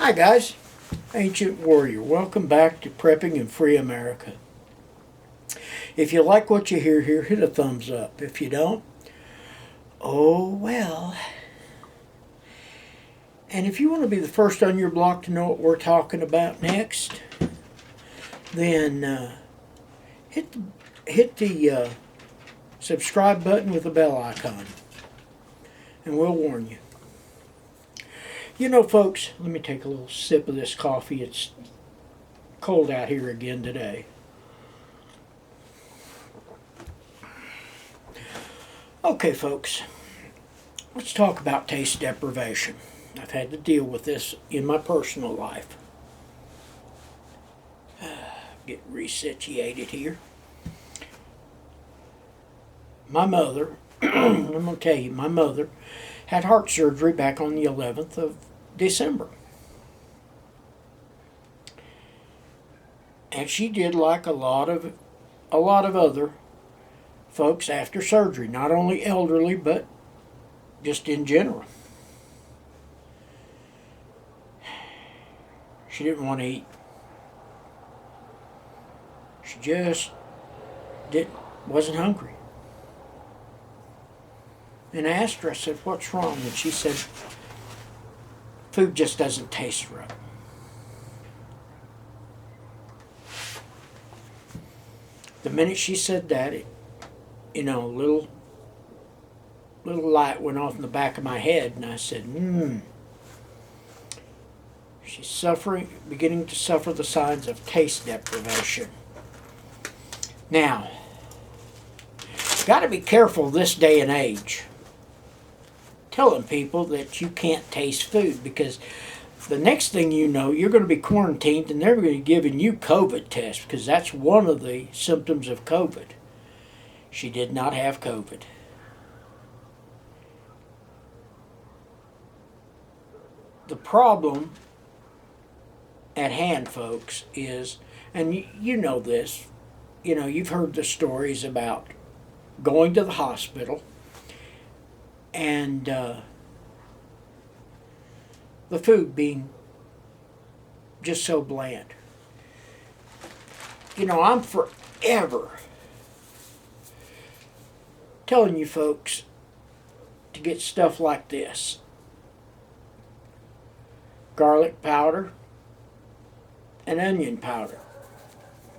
Hi guys, Ancient Warrior. Welcome back to Prepping in Free America. If you like what you hear here, hit a thumbs up. If you don't, oh well. And if you want to be the first on your block to know what we're talking about next, then hit the subscribe button with the bell icon, and we'll warn you. You know, folks, let me take a little sip of this coffee. It's cold out here again today. Okay, folks, let's talk about taste deprivation. I've had to deal with this in my personal life. Get resituated here. My mother, I'm going to tell you, my mother had heart surgery back on the 11th of December. And she did like a lot of other folks after surgery, not only elderly, but just in general. She didn't want to eat. She just wasn't hungry. And I asked her, I said, what's wrong? And she said, food just doesn't taste right. The minute she said that, a little light went off in the back of my head, and I said, she's beginning to suffer the signs of taste deprivation. Now, got to be careful this day and age telling people that you can't taste food, because the next thing you know, you're going to be quarantined and they're going to be giving you COVID tests, because that's one of the symptoms of COVID. She did not have COVID. The problem at hand, folks, is, and you know this, you've heard the stories about going to the hospital and the food being just so bland. I'm forever telling you folks to get stuff like this: garlic powder and onion powder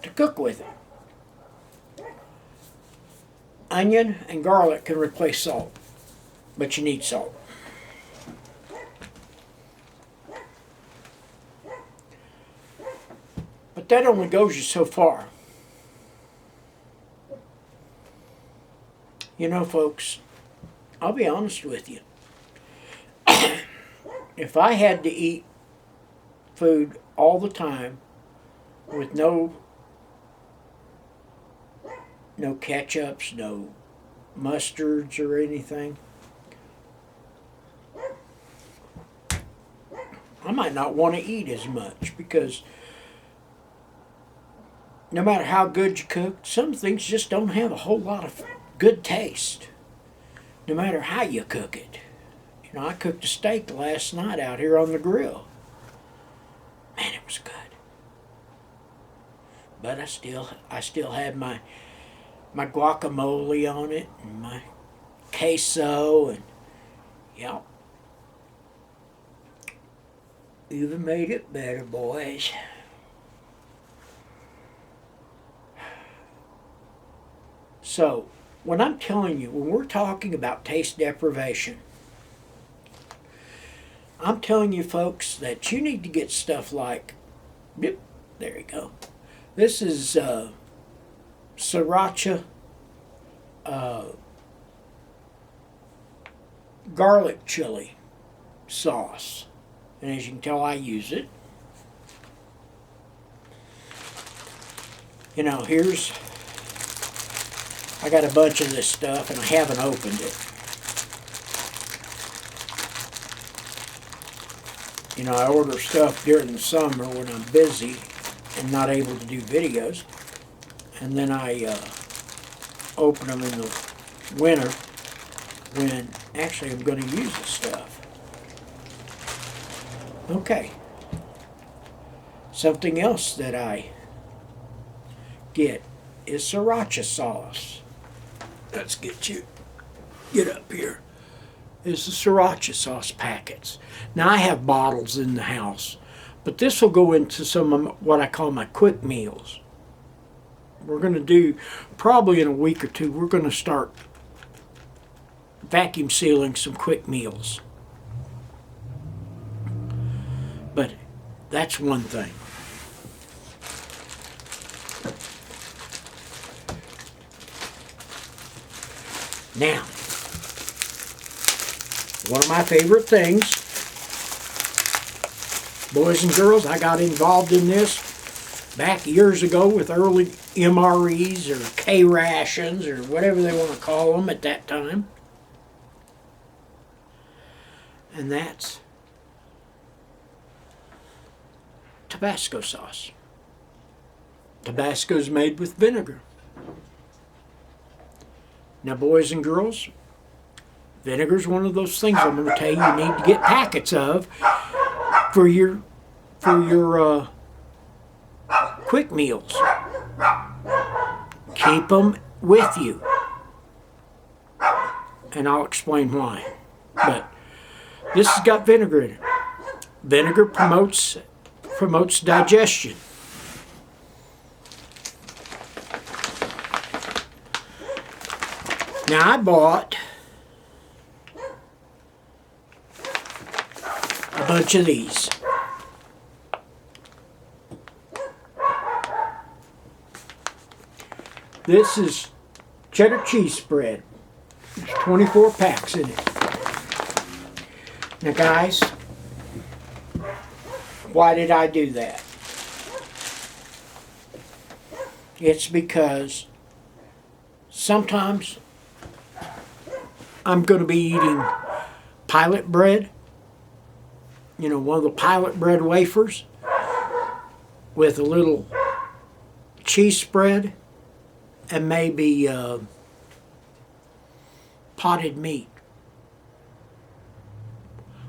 to cook with it. Onion and garlic can replace salt, but you need salt. But that only goes you so far. Folks, I'll be honest with you. If I had to eat food all the time with no ketchups, no mustards or anything, I might not want to eat as much, because no matter how good you cook, some things just don't have a whole lot of good taste, no matter how you cook it. I cooked a steak last night out here on the grill. Man, it was good. But I still had my guacamole on it, and my queso, and yep. Even made it better, boys. So, when I'm telling you, when we're talking about taste deprivation, I'm telling you, folks, that you need to get stuff like, there you go. This is sriracha garlic chili sauce. And as you can tell, I use it. I got a bunch of this stuff and I haven't opened it. I order stuff during the summer when I'm busy and not able to do videos. And then I open them in the winter when actually I'm going to use the stuff. Okay, Something else that I get is sriracha sauce. Let's get up here. Is the sriracha sauce packets. Now I have bottles in the house, but this will go into some of what I call my quick meals. We're going to do, probably in a week or two, we're going to start vacuum sealing some quick meals. But that's one thing. Now, one of my favorite things, boys and girls, I got involved in this back years ago with early MREs or K rations or whatever they want to call them at that time. And that's Tabasco sauce. Tabasco is made with vinegar. Now, boys and girls, vinegar is one of those things I'm going to tell you need to get packets of for your quick meals. Keep them with you, and I'll explain why. But this has got vinegar in it. Vinegar promotes digestion. Now I bought a bunch of these. This is cheddar cheese spread. There's 24 packs in it. Now guys, why did I do that? It's because sometimes I'm going to be eating pilot bread, one of the pilot bread wafers with a little cheese spread and maybe potted meat.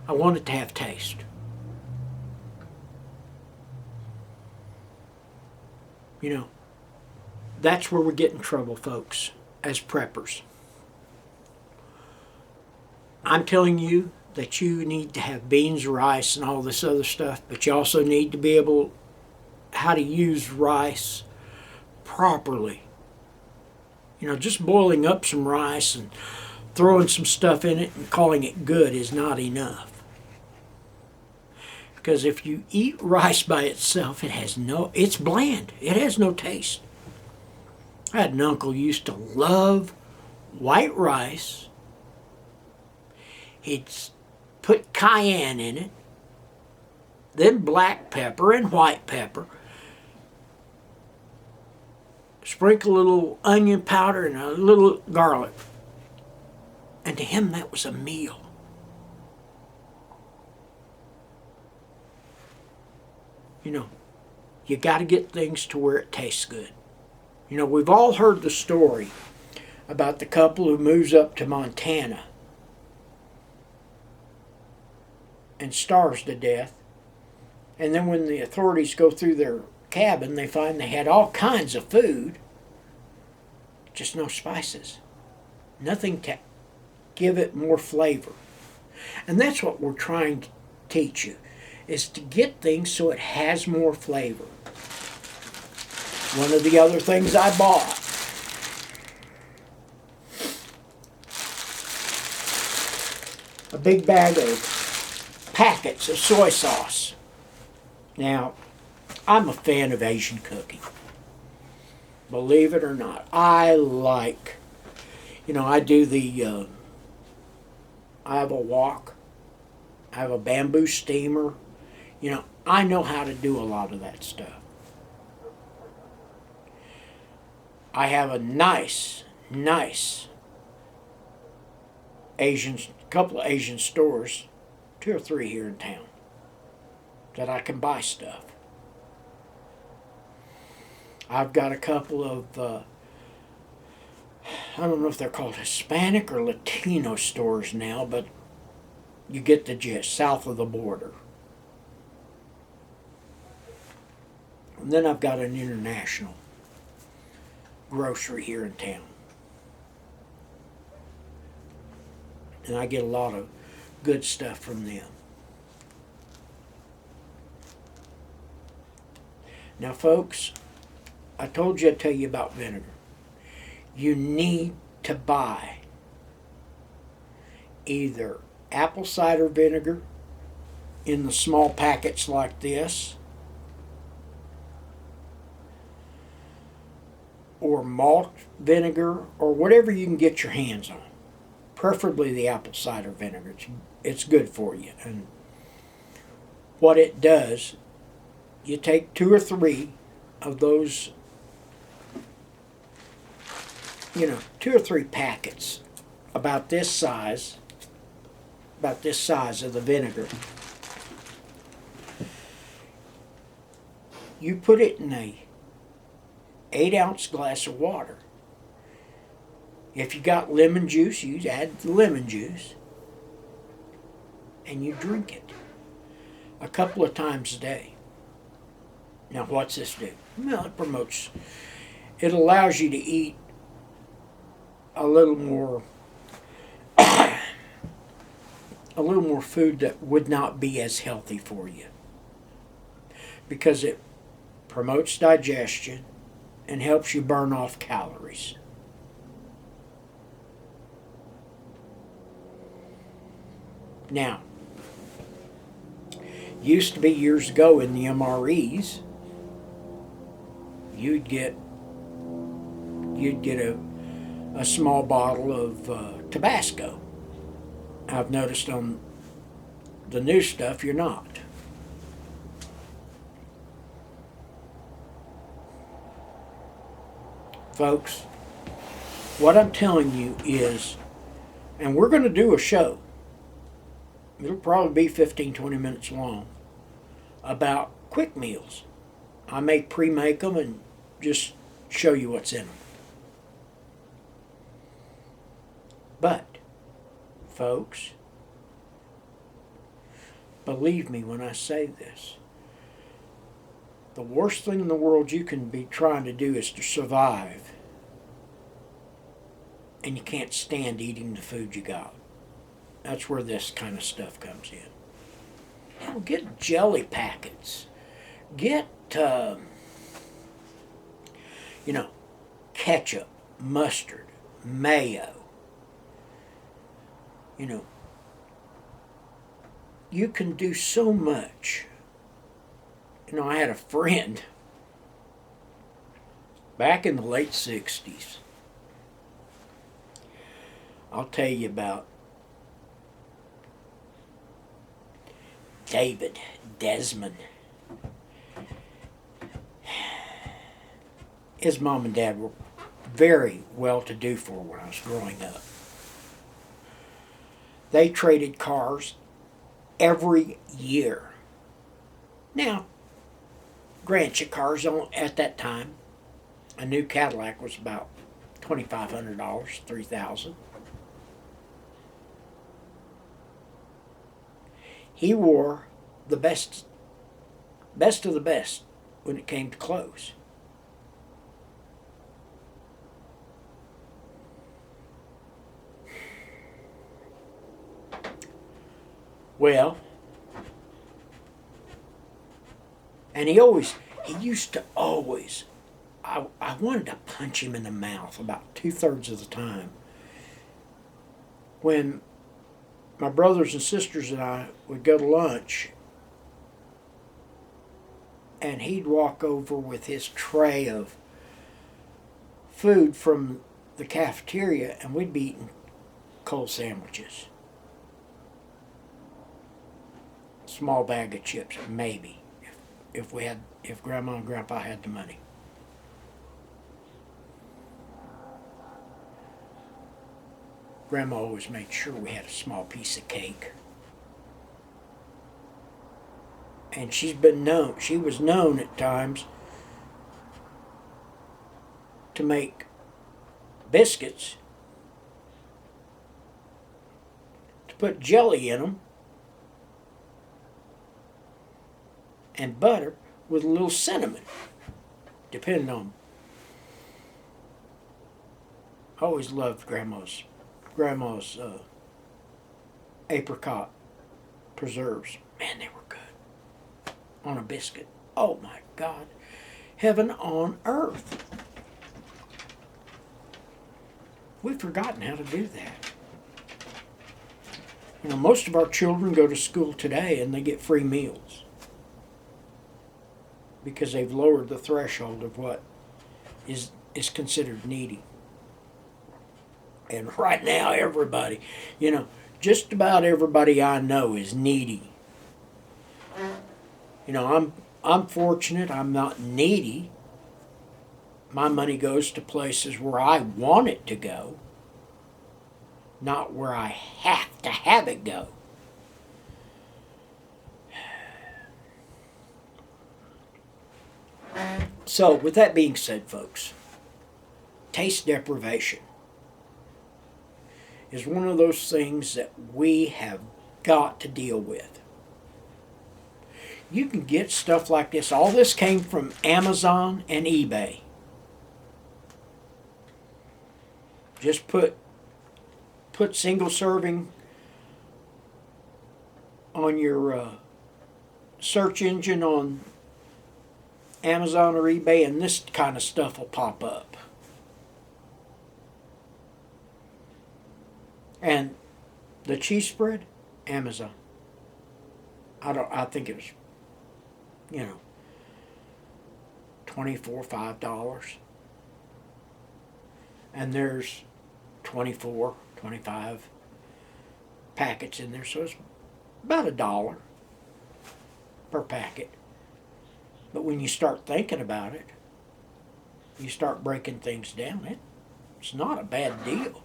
I want it to have taste. That's where we get in trouble, folks, as preppers. I'm telling you that you need to have beans, rice, and all this other stuff, but you also need to be able how to use rice properly. Just boiling up some rice and throwing some stuff in it and calling it good is not enough. Because if you eat rice by itself, it's bland. It has no taste. I had an uncle who used to love white rice. He'd put cayenne in it, then black pepper and white pepper. Sprinkle a little onion powder and a little garlic. And to him, that was a meal. You got to get things to where it tastes good. We've all heard the story about the couple who moves up to Montana and starves to death. And then when the authorities go through their cabin, they find they had all kinds of food, just no spices. Nothing to give it more flavor. And that's what we're trying to teach you, is to get things so it has more flavor. One of the other things I bought, a big bag of packets of soy sauce. Now, I'm a fan of Asian cooking. Believe it or not, I like, I do I have a wok, I have a bamboo steamer. I know how to do a lot of that stuff. I have a nice couple of Asian stores, 2 or 3 here in town, that I can buy stuff. I've got a couple of, I don't know if they're called Hispanic or Latino stores now, but you get the gist, south of the border. And then I've got an international grocery here in town. And I get a lot of good stuff from them. Now, folks, I told you I'd tell you about vinegar. You need to buy either apple cider vinegar in the small packets like this, or malt vinegar, or whatever you can get your hands on. Preferably the apple cider vinegar. It's good for you. And what it does, you take 2 or 3 of those, 2 or 3 packets about this size of the vinegar. You put it in a 8-ounce glass of water. If you got lemon juice, you add the lemon juice and you drink it a couple of times a day. Now, what's this do? Well, it allows you to eat a little more food that would not be as healthy for you, because it promotes digestion and helps you burn off calories. Now, used to be years ago in the MREs, you'd get a small bottle of Tabasco. I've noticed on the new stuff you're not. Folks, what I'm telling you is, and we're going to do a show, it'll probably be 15-20 minutes long, about quick meals. I may pre-make them and just show you what's in them. But, folks, believe me when I say this, the worst thing in the world you can be trying to do is to survive, and you can't stand eating the food you got. That's where this kind of stuff comes in. Hell, get jelly packets. Get, ketchup, mustard, mayo. You can do so much. I had a friend back in the late 60s. I'll tell you about David Desmond. His mom and dad were very well to do for when I was growing up. They traded cars every year. Now, grant you, cars at that time, a new Cadillac was about $2,500, $3,000. He wore the best of the best when it came to clothes. Well, and he used to always, I wanted to punch him in the mouth about 2/3 of the time. When my brothers and sisters and I would go to lunch, and he'd walk over with his tray of food from the cafeteria, and we'd be eating cold sandwiches. Small bag of chips, maybe, if Grandma and Grandpa had the money. Grandma always made sure we had a small piece of cake. And she was known at times to make biscuits, to put jelly in them, and butter with a little cinnamon. depending on. I always loved grandma's apricot preserves. Man, they were good on a biscuit. Oh my God, heaven on earth. We've forgotten how to do that. You know, most of our children go to school today and they get free meals because they've lowered the threshold of what is considered needy. And right now, everybody, you know, just about everybody I know is needy. You know, I'm fortunate. I'm not needy. My money goes to places where I want it to go, not where I have to have it go. So, with that being said, folks, taste deprivation is one of those things that we have got to deal with. You can get stuff like this. All this came from Amazon and eBay. Just put single serving on your search engine on Amazon or eBay, and this kind of stuff will pop up. And the cheese spread, Amazon. I think it was, you know, $5. And there's 24, 25 packets in there, so it's about $1 per packet. But when you start thinking about it, you start breaking things down, it's not a bad deal.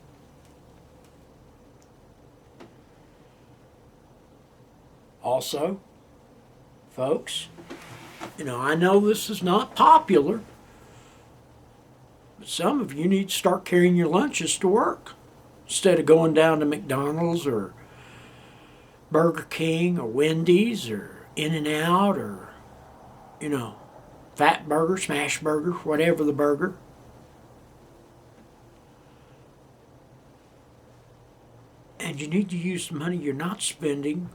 Also, folks, you know, I know this is not popular, but some of you need to start carrying your lunches to work instead of going down to McDonald's or Burger King or Wendy's or In-N-Out or, you know, Fat Burger, Smash Burger, whatever the burger. And you need to use the money you're not spending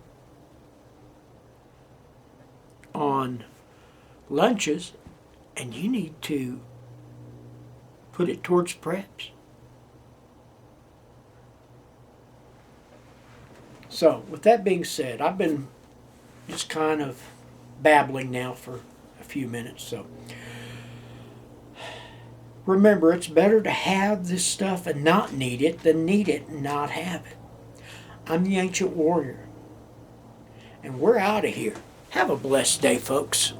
on lunches, and you need to put it towards preps. So, with that being said, I've been just kind of babbling now for a few minutes. So, remember, it's better to have this stuff and not need it than need it and not have it. I'm the Ancient Warrior, and we're out of here. Have a blessed day, folks.